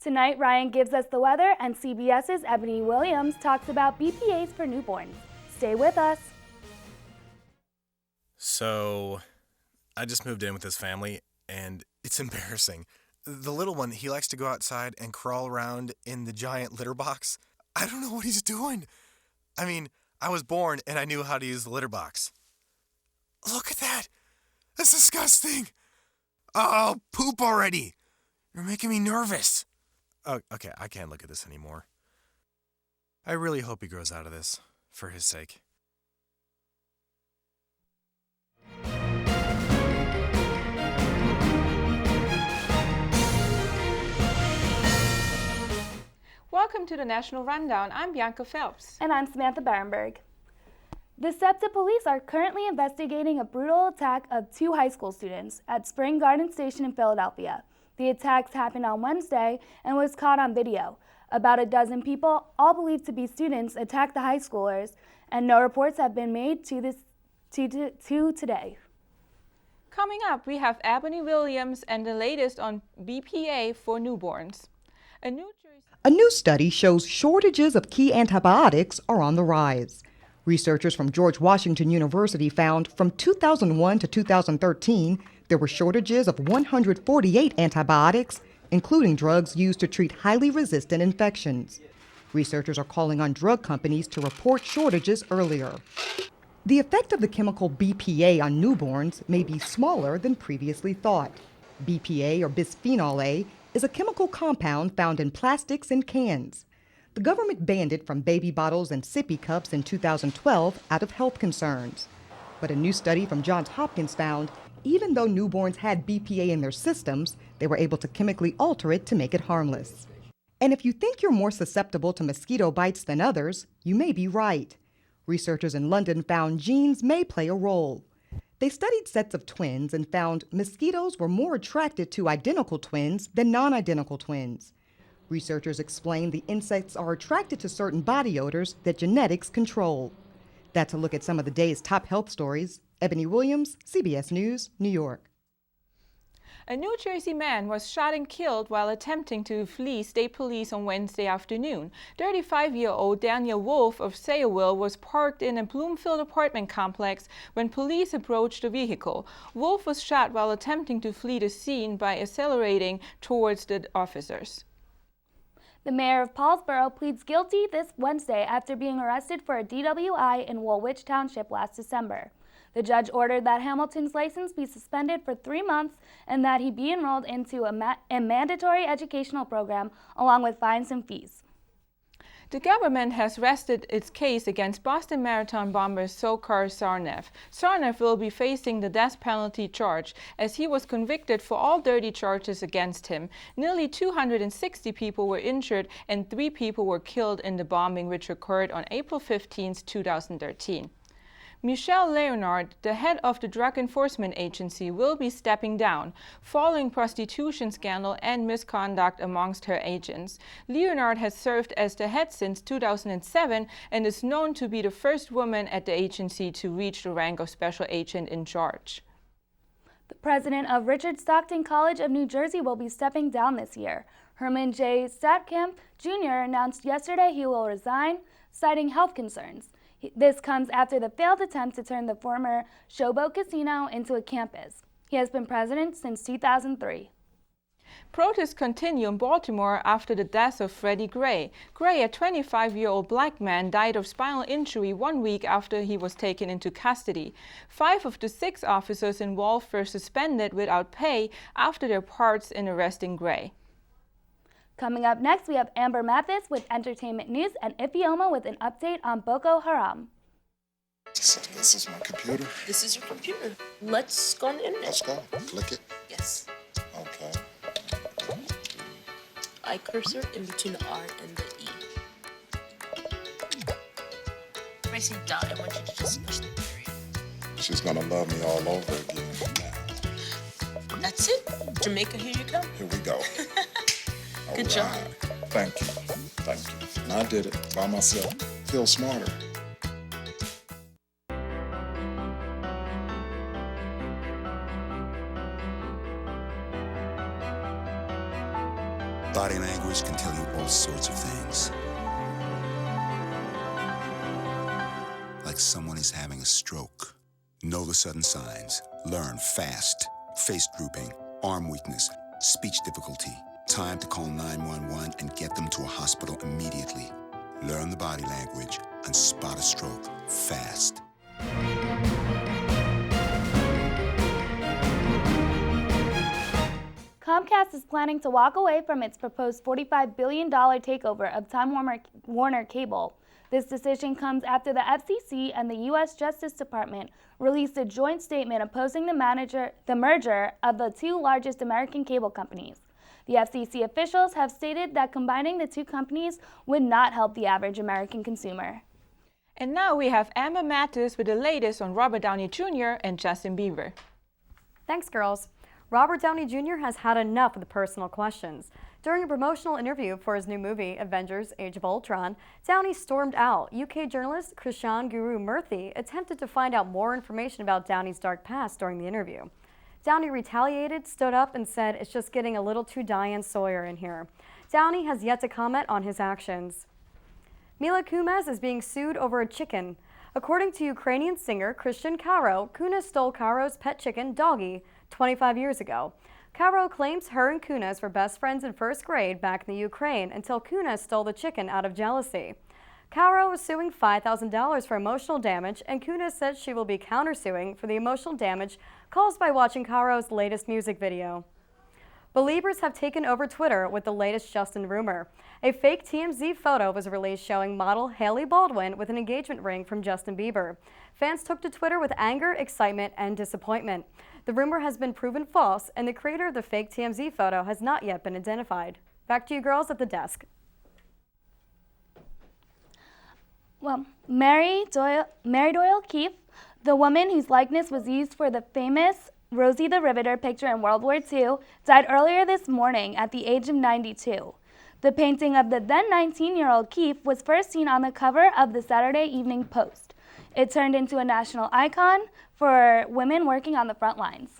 Tonight, Ryan gives us the weather and CBS's Ebony Williams talks about BPAs for newborns. Stay with us. So, I just moved in with this family, and it's embarrassing. The little one, he likes to go outside and crawl around in the giant litter box. I don't know what he's doing. I mean, I was born and I knew how to use the litter box. Look at that! That's disgusting! Oh, poop already! You're making me nervous. Oh, okay, I can't look at this anymore. I really hope he grows out of this, for his sake. Welcome to the National Rundown. I'm Bianca Phelps. And I'm Samantha Barenberg. The SEPTA police are currently investigating a brutal attack of 2 high school students at Spring Garden Station in Philadelphia. The attacks happened on Wednesday and was caught on video. About a dozen people, all believed to be students, attacked the high schoolers, and no reports have been made to today. Coming up, we have Ebony Williams and the latest on BPA for newborns. A new study shows shortages of key antibiotics are on the rise. Researchers from George Washington University found from 2001 to 2013, there were shortages of 148 antibiotics, including drugs used to treat highly resistant infections. Researchers are calling on drug companies to report shortages earlier. The effect of the chemical BPA on newborns may be smaller than previously thought. BPA, or bisphenol A, is a chemical compound found in plastics and cans. The government banned it from baby bottles and sippy cups in 2012 out of health concerns. But a new study from Johns Hopkins found even though newborns had BPA in their systems, they were able to chemically alter it to make it harmless. And if you think you're more susceptible to mosquito bites than others, you may be right. Researchers in London found genes may play a role. They studied sets of twins and found mosquitoes were more attracted to identical twins than non-identical twins. Researchers explained the insects are attracted to certain body odors that genetics control. That's a look at some of the day's top health stories. Ebony Williams, CBS News, New York. A New Jersey man was shot and killed while attempting to flee state police on Wednesday afternoon. 35-year-old Daniel Wolf of Sayreville was parked in a Bloomfield apartment complex when police approached the vehicle. Wolf was shot while attempting to flee the scene by accelerating towards the officers. The mayor of Paulsboro pleads guilty this Wednesday after being arrested for a DWI in Woolwich Township last December. The judge ordered that Hamilton's license be suspended for 3 months and that he be enrolled into a mandatory educational program along with fines and fees. The government has rested its case against Boston Marathon bomber Dzhokhar Tsarnaev. Tsarnaev will be facing the death penalty charge as he was convicted for all 30 charges against him. Nearly 260 people were injured and 3 people were killed in the bombing, which occurred on April 15, 2013. Michelle Leonard, the head of the Drug Enforcement Agency, will be stepping down following prostitution scandal and misconduct amongst her agents. Leonard has served as the head since 2007 and is known to be the first woman at the agency to reach the rank of special agent in charge. The president of Richard Stockton College of New Jersey will be stepping down this year. Herman J. Stadtkamp Jr. announced yesterday he will resign, citing health concerns. This comes after the failed attempt to turn the former Showboat Casino into a campus. He has been president since 2003. Protests continue in Baltimore after the death of Freddie Gray. Gray, a 25-year-old black man, died of spinal injury 1 week after he was taken into custody. 5 of the 6 officers involved were suspended without pay after their parts in arresting Gray. Coming up next, we have Amber Mathis with entertainment news and Ifioma with an update on Boko Haram. So this is my computer. This is your computer. Let's go on the internet. Let's go. Click it. Yes. Okay. I cursor in between the R and the E. Pressing dot, I want you to just push the period. She's gonna love me all over again now. That's it. Jamaica, here you come. Here we go. Good job. Thank you. Thank you. And I did it by myself. Feel smarter. Body language can tell you all sorts of things. Like someone is having a stroke. Know the sudden signs. Learn fast. Face drooping, arm weakness, speech difficulty. Time to call 911 and get them to a hospital immediately. Learn the body language and spot a stroke fast. Comcast is planning to walk away from its proposed $45 billion takeover of Time Warner Cable. This decision comes after the FCC and the U.S. Justice Department released a joint statement opposing the merger of the two largest American cable companies. The FCC officials have stated that combining the two companies would not help the average American consumer. And now we have Emma Mattis with the latest on Robert Downey Jr. and Justin Bieber. Thanks, girls. Robert Downey Jr. has had enough of the personal questions. During a promotional interview for his new movie, Avengers: Age of Ultron, Downey stormed out. UK journalist Krishan Guru Murthy attempted to find out more information about Downey's dark past during the interview. Downey retaliated, stood up, and said it's just getting a little too Diane Sawyer in here. Downey has yet to comment on his actions. Mila Kunis is being sued over a chicken. According to Ukrainian singer Christian Karo, Kunis stole Karo's pet chicken, Doggy, 25 years ago. Karo claims her and Kunis were best friends in first grade back in the Ukraine until Kunis stole the chicken out of jealousy. Karo is suing $5,000 for emotional damage, and Kunis says she will be countersuing for the emotional damage caused by watching Karo's latest music video. Believers have taken over Twitter with the latest Justin rumor. A fake TMZ photo was released showing model Hailey Baldwin with an engagement ring from Justin Bieber. Fans took to Twitter with anger, excitement, and disappointment. The rumor has been proven false, and the creator of the fake TMZ photo has not yet been identified. Back to you girls at the desk. Well, Mary Doyle Keefe, the woman whose likeness was used for the famous Rosie the Riveter picture in World War II, died earlier this morning at the age of 92. The painting of the then 19-year-old Keefe was first seen on the cover of the Saturday Evening Post. It turned into a national icon for women working on the front lines.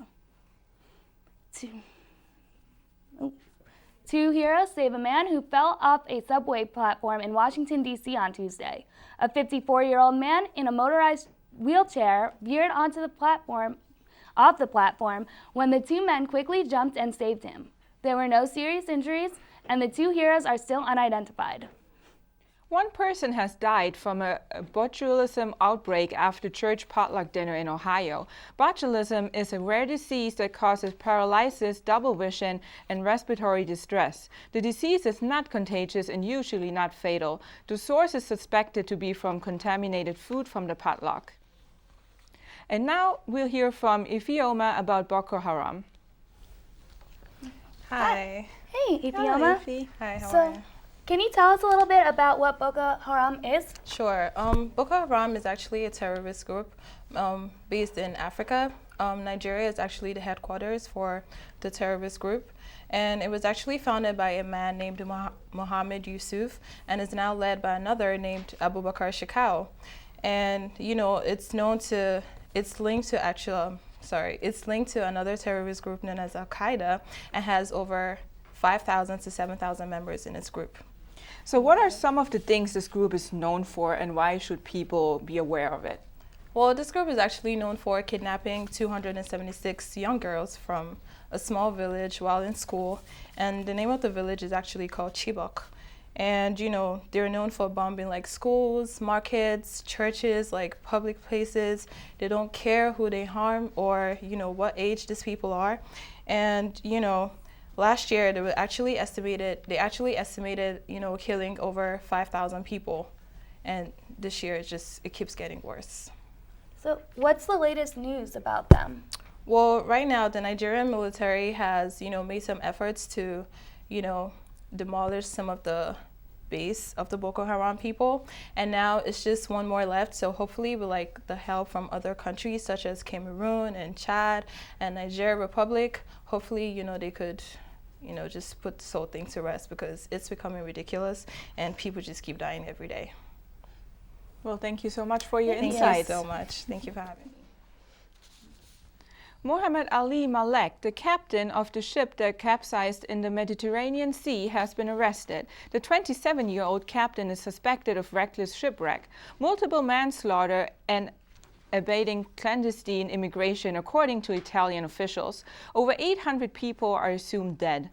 Two heroes save a man who fell off a subway platform in Washington, D.C. on Tuesday. A 54-year-old man in a motorized wheelchair veered off the platform when the two men quickly jumped and saved him. There were no serious injuries, and the two heroes are still unidentified. One person has died from a botulism outbreak after church potluck dinner in Ohio. Botulism is a rare disease that causes paralysis, double vision, and respiratory distress. The disease is not contagious and usually not fatal. The source is suspected to be from contaminated food from the potluck. And now we'll hear from Ifioma about Boko Haram. Hi. Hey, Ifioma. Hi, Ify. Hi, how are you? Can you tell us a little bit about what Boko Haram is? Sure. Boko Haram is actually a terrorist group based in Africa. Nigeria is actually the headquarters for the terrorist group. And it was actually founded by a man named Mohammed Yusuf and is now led by another named Abubakar Shekau. And, you know, it's linked to another terrorist group known as Al-Qaeda and has over 5,000 to 7,000 members in its group. So what are some of the things this group is known for, and why should people be aware of it? Well, this group is actually known for kidnapping 276 young girls from a small village while in school, and the name of the village is actually called Chibok. And, you know, they're known for bombing like schools, markets, churches, like public places. They don't care who they harm or, you know, what age these people are. And, you know, last year they actually estimated, you know, killing over 5,000 people. And this year it keeps getting worse. So what's the latest news about them? Well, right now the Nigerian military has, you know, made some efforts to, you know, demolish some of the base of the Boko Haram people, and now it's just one more left. So hopefully with like the help from other countries such as Cameroon and Chad and Nigeria Republic, hopefully, you know, they could, you know, just put this whole thing to rest, because it's becoming ridiculous and people just keep dying every day. Well, thank you so much for your insights. Thank you so much. Thank you for having me. Mohammed Ali Malek, the captain of the ship that capsized in the Mediterranean Sea, has been arrested. The 27-year-old captain is suspected of reckless shipwreck, multiple manslaughter, and abating clandestine immigration, according to Italian officials. Over 800 people are assumed dead.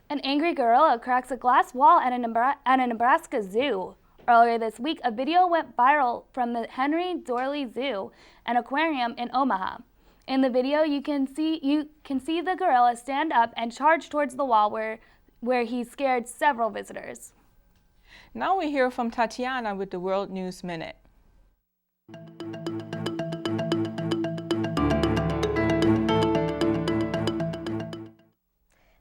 An angry gorilla cracks a glass wall at a Nebraska zoo. Earlier this week, a video went viral from the Henry Doorly Zoo and Aquarium in Omaha. In the video, you can see the gorilla stand up and charge towards the wall where he scared several visitors. Now we hear from Tatiana with the World News Minute.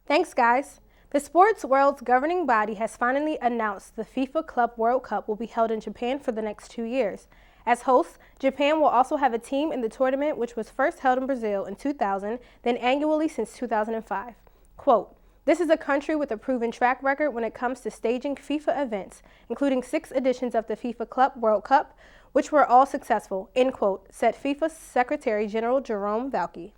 Thanks, guys. The sports world's governing body has finally announced the FIFA Club World Cup will be held in Japan for the next 2 years. As hosts, Japan will also have a team in the tournament, which was first held in Brazil in 2000, then annually since 2005. Quote, "This is a country with a proven track record when it comes to staging FIFA events, including 6 editions of the FIFA Club World Cup, which were all successful," end quote, said FIFA Secretary General Jerome Valcke.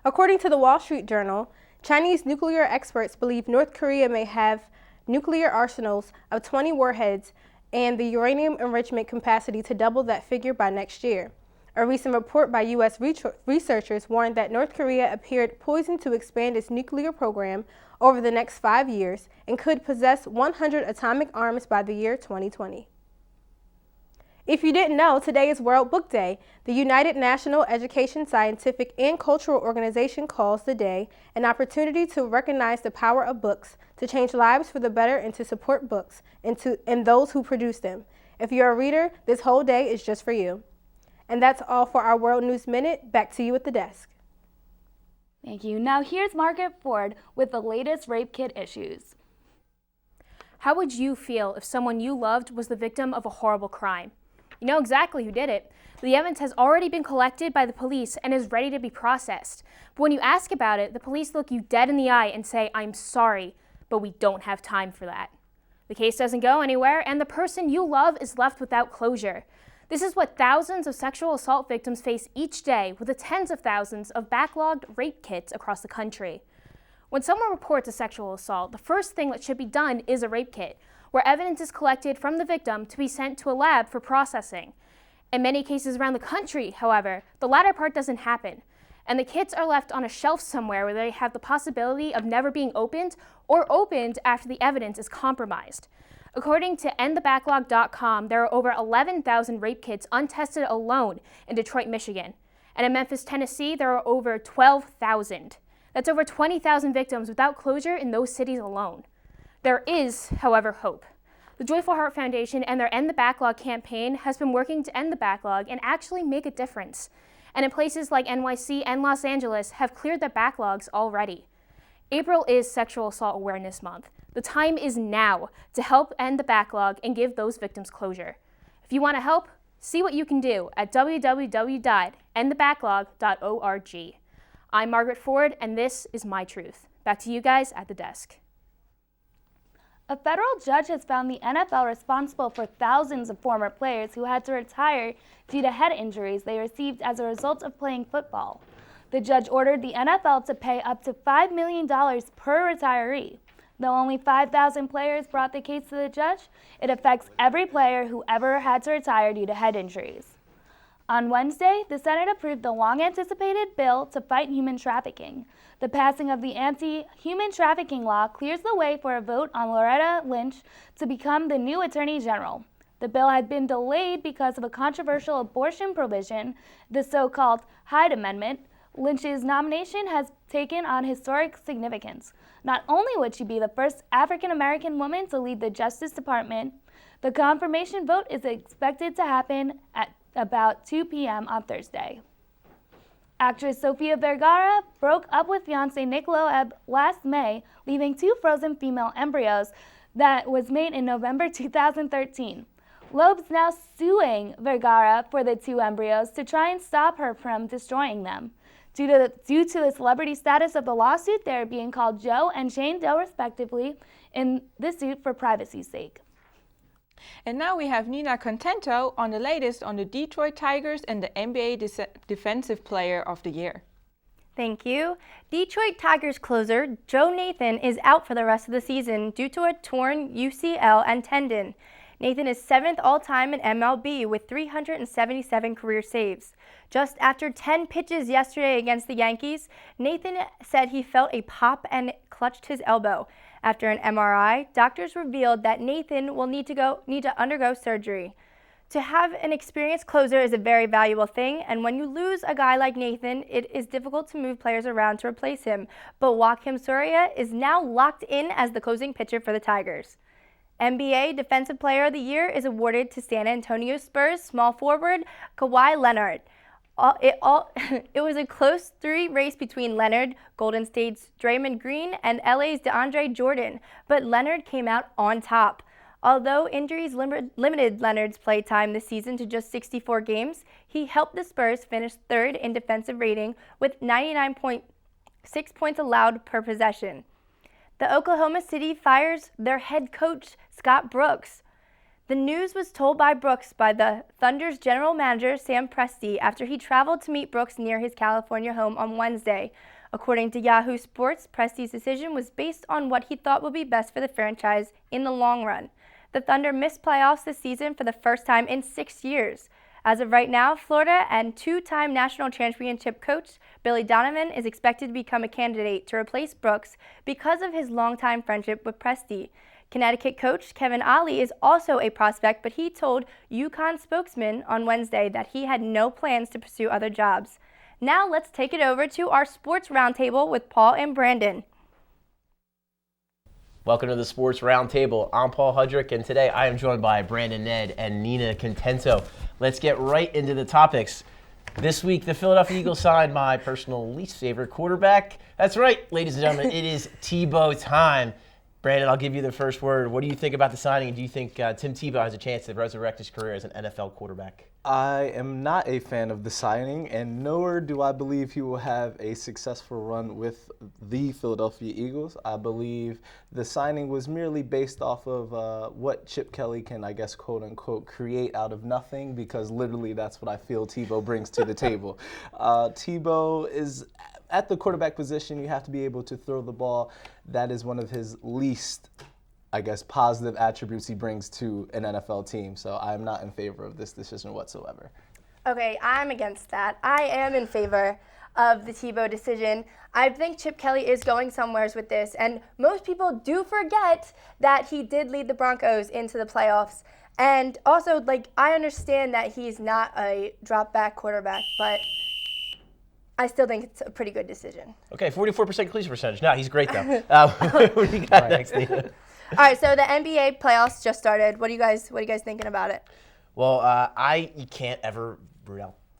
According to the Wall Street Journal, Chinese nuclear experts believe North Korea may have nuclear arsenals of 20 warheads and the uranium enrichment capacity to double that figure by next year. A recent report by U.S. researchers warned that North Korea appeared poised to expand its nuclear program over the next 5 years and could possess 100 atomic arms by the year 2020. If you didn't know, today is World Book Day. The United National Education, Scientific, and Cultural Organization calls the day an opportunity to recognize the power of books, to change lives for the better, and to support books and those who produce them. If you're a reader, this whole day is just for you. And that's all for our World News Minute. Back to you at the desk. Thank you. Now here's Margaret Ford with the latest rape kit issues. How would you feel if someone you loved was the victim of a horrible crime? You know exactly who did it. The evidence has already been collected by the police and is ready to be processed. But when you ask about it, the police look you dead in the eye and say, "I'm sorry, but we don't have time for that." The case doesn't go anywhere, and the person you love is left without closure. This is what thousands of sexual assault victims face each day, with the tens of thousands of backlogged rape kits across the country. When someone reports a sexual assault, the first thing that should be done is a rape kit, where evidence is collected from the victim to be sent to a lab for processing. In many cases around the country, however, the latter part doesn't happen, and the kits are left on a shelf somewhere where they have the possibility of never being opened or opened after the evidence is compromised. According to endthebacklog.com, there are over 11,000 rape kits untested alone in Detroit, Michigan. And in Memphis, Tennessee, there are over 12,000. That's over 20,000 victims without closure in those cities alone. There is, however, hope. The Joyful Heart Foundation and their End the Backlog campaign has been working to end the backlog and actually make a difference. And in places like NYC and Los Angeles have cleared their backlogs already. April is Sexual Assault Awareness Month. The time is now to help end the backlog and give those victims closure. If you want to help, see what you can do at www.endthebacklog.org. I'm Margaret Ford, and this is My Truth. Back to you guys at the desk. A federal judge has found the NFL responsible for thousands of former players who had to retire due to head injuries they received as a result of playing football. The judge ordered the NFL to pay up to $5 million per retiree. Though only 5,000 players brought the case to the judge, it affects every player who ever had to retire due to head injuries. On Wednesday, the Senate approved the long-anticipated bill to fight human trafficking. The passing of the anti-human trafficking law clears the way for a vote on Loretta Lynch to become the new Attorney General. The bill had been delayed because of a controversial abortion provision, the so-called Hyde Amendment. Lynch's nomination has taken on historic significance. Not only would she be the first African-American woman to lead the Justice Department, the confirmation vote is expected to happen at about 2 p.m. on Thursday. Actress Sofia Vergara broke up with fiancé Nick Loeb last May, leaving 2 frozen female embryos that was made in November 2013. Loeb's now suing Vergara for the 2 embryos to try and stop her from destroying them. Due to the celebrity status of the lawsuit, they are being called Joe and Shane Doe respectively in the suit for privacy's sake. And now we have Nina Contento on the latest on the Detroit Tigers and the NBA Defensive Player of the Year. Thank you. Detroit Tigers closer Joe Nathan is out for the rest of the season due to a torn UCL and tendon. Nathan is 7th all-time in MLB with 377 career saves. Just after 10 pitches yesterday against the Yankees, Nathan said he felt a pop and clutched his elbow. After an MRI, doctors revealed that Nathan will need to undergo surgery. To have an experienced closer is a very valuable thing, and when you lose a guy like Nathan, it is difficult to move players around to replace him. But Joakim Soria is now locked in as the closing pitcher for the Tigers. NBA Defensive Player of the Year is awarded to San Antonio Spurs small forward Kawhi Leonard. It was a close 3 race between Leonard, Golden State's Draymond Green, and LA's DeAndre Jordan, but Leonard came out on top. Although injuries limited Leonard's play time this season to just 64 games, he helped the Spurs finish 3rd in defensive rating with 99.6 points allowed per possession. The Oklahoma City fires their head coach, Scott Brooks. The news was told by Brooks by the Thunder's general manager, Sam Presti, after he traveled to meet Brooks near his California home on Wednesday. According to Yahoo Sports, Presti's decision was based on what he thought would be best for the franchise in the long run. The Thunder missed playoffs this season for the first time in 6 years. As of right now, Florida and 2-time national championship coach Billy Donovan is expected to become a candidate to replace Brooks because of his longtime friendship with Presti. Connecticut coach Kevin Ollie is also a prospect, but he told UConn spokesman on Wednesday that he had no plans to pursue other jobs. Now let's take it over to our Sports Roundtable with Paul and Brandon. Welcome to the Sports Roundtable. I'm Paul Hudrick, and today I am joined by Brandon Ned and Nina Contento. Let's get right into the topics. This week, the Philadelphia Eagles signed my personal least favorite quarterback. That's right, ladies and gentlemen, it is Tebow time. Brandon, I'll give you the first word. What do you think about the signing, and do you think Tim Tebow has a chance to resurrect his career as an NFL quarterback? I am not a fan of the signing, and nor do I believe he will have a successful run with the Philadelphia Eagles. I believe the signing was merely based off of what Chip Kelly can, I guess, quote unquote, create out of nothing, because literally that's what I feel Tebow brings to the table. Tebow is at the quarterback position. You have to be able to throw the ball. That is one of his least, I guess, positive attributes he brings to an NFL team. So I'm not in favor of this decision whatsoever. Okay, I'm against that. I am in favor of the Tebow decision. I think Chip Kelly is going somewheres with this, and most people do forget that he did lead the Broncos into the playoffs. And also, I understand that he's not a drop-back quarterback, but I still think it's a pretty good decision. Okay, 44% completion percentage. No, he's great, though. What do you got next, Nina? All right, so the NBA playoffs just started. What are you guys thinking about it? Well, you can't ever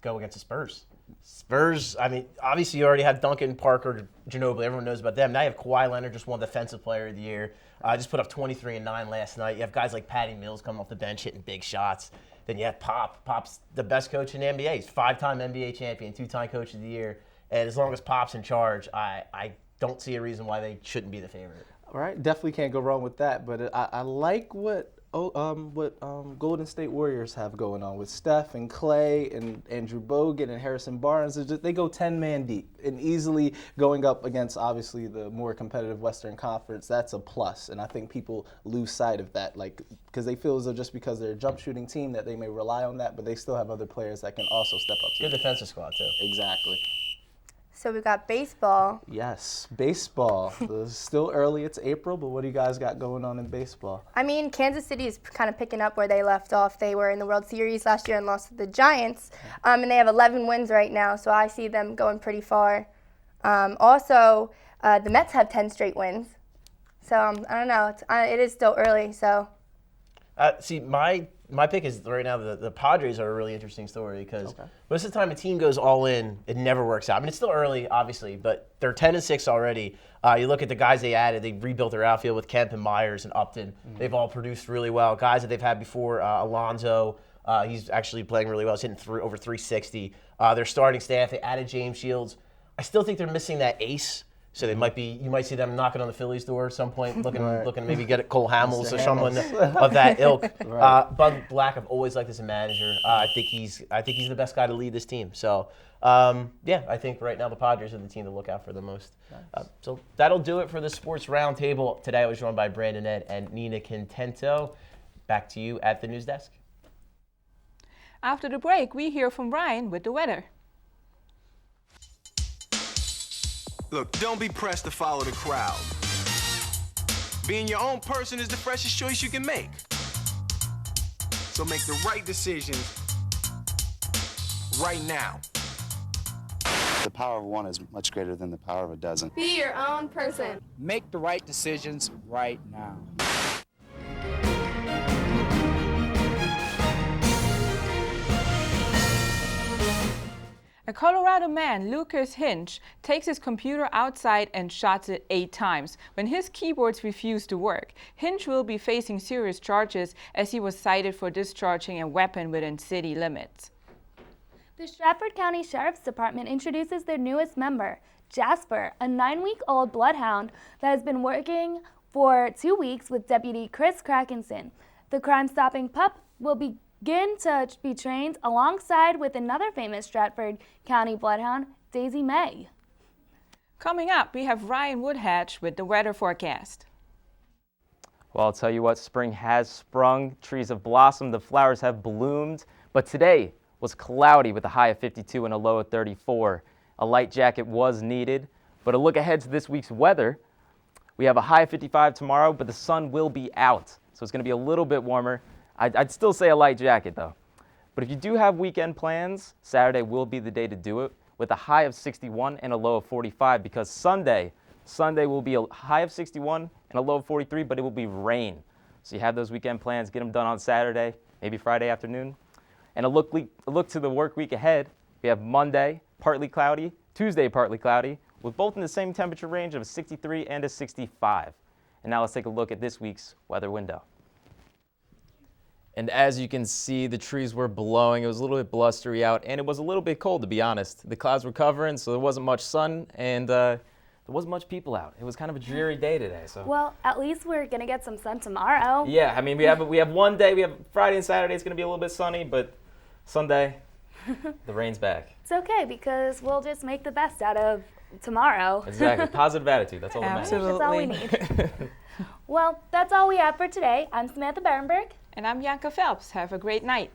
go against the Spurs. Spurs, I mean, obviously you already have Duncan, Parker, Ginobili. Everyone knows about them. Now you have Kawhi Leonard, just won Defensive Player of the Year. Just put up 23 and 9 last night. You have guys like Patty Mills coming off the bench hitting big shots. Then you have Pop. Pop's the best coach in the NBA. He's 5-time NBA champion, 2-time Coach of the Year. And as long as Pop's in charge, I don't see a reason why they shouldn't be the favorite. All right, definitely can't go wrong with that. But I like what Golden State Warriors have going on with Steph and Clay and Andrew Bogut and Harrison Barnes. They go 10-man deep, and easily going up against obviously the more competitive Western Conference. That's a plus, and I think people lose sight of that, because they feel as though just because they're a jump shooting team that they may rely on that, but they still have other players that can also step up. Good defensive squad too. Exactly. So we've got baseball. Yes, baseball. It's still early. It's April, but what do you guys got going on in baseball? I mean, Kansas City is kind of picking up where they left off. They were in the World Series last year and lost to the Giants, and they have 11 wins right now, so I see them going pretty far. Also, the Mets have 10 straight wins. So, I don't know. It is still early, so. See, my pick is right now the Padres are a really interesting story because most of the time a team goes all in, it never works out. I mean, it's still early, obviously, but they're 10-6 already. You look at the guys they added, they rebuilt their outfield with Kemp and Myers and Upton. They've all produced really well. Guys that they've had before, Alonso, he's actually playing really well. He's hitting over 360. Their starting staff, they added James Shields. I still think they're missing that ace. So they might be. You might see them knocking on the Phillies' door at some point, looking to maybe get at Cole Hamels or someone of that ilk. Bud Black, I've always liked as a manager. I think he's the best guy to lead this team. So yeah, I think right now the Padres are the team to look out for the most. Nice. So that'll do it for the Sports Roundtable. Today I was joined by Brandon Ed and Nina Contento. Back to you at the news desk. After the break, we hear from Ryan with the weather. Look, don't be pressed to follow the crowd. Being your own person is the freshest choice you can make. So make the right decisions right now. The power of one is much greater than the power of a dozen. Be your own person. Make the right decisions right now. A Colorado man, Lucas Hinch, takes his computer outside and shots it 8 times when his keyboards refuse to work. Hinch will be facing serious charges as he was cited for discharging a weapon within city limits. The Stratford County Sheriff's Department introduces their newest member, Jasper, a 9-week-old bloodhound that has been working for 2 weeks with Deputy Chris Crackenson. The crime-stopping pup will begin to be trained alongside with another famous Stratford County bloodhound, Daisy May. Coming up, we have Ryan Woodhatch with the weather forecast. Well, I'll tell you what, spring has sprung, trees have blossomed, the flowers have bloomed, but today was cloudy with a high of 52 and a low of 34. A light jacket was needed, but a look ahead to this week's weather, we have a high of 55 tomorrow, but the sun will be out, so it's going to be a little bit warmer. I'd still say a light jacket though. But if you do have weekend plans, Saturday will be the day to do it with a high of 61 and a low of 45 because Sunday will be a high of 61 and a low of 43, but it will be rain. So you have those weekend plans, get them done on Saturday, maybe Friday afternoon. And a look to the work week ahead, we have Monday, partly cloudy, Tuesday, partly cloudy, with both in the same temperature range of a 63 and a 65. And now let's take a look at this week's weather window. And as you can see, the trees were blowing. It was a little bit blustery out, and it was a little bit cold, to be honest. The clouds were covering, so there wasn't much sun, and there wasn't much people out. It was kind of a dreary day today. So. Well, at least we're going to get some sun tomorrow. Yeah, I mean, we have one day. We have Friday and Saturday. It's going to be a little bit sunny, but Sunday, the rain's back. It's okay, because we'll just make the best out of tomorrow. Exactly. Positive attitude. That's all that matters. Absolutely. That's all we need. Well, that's all we have for today. I'm Samantha Berenberg. And I'm Janka Phelps. Have a great night.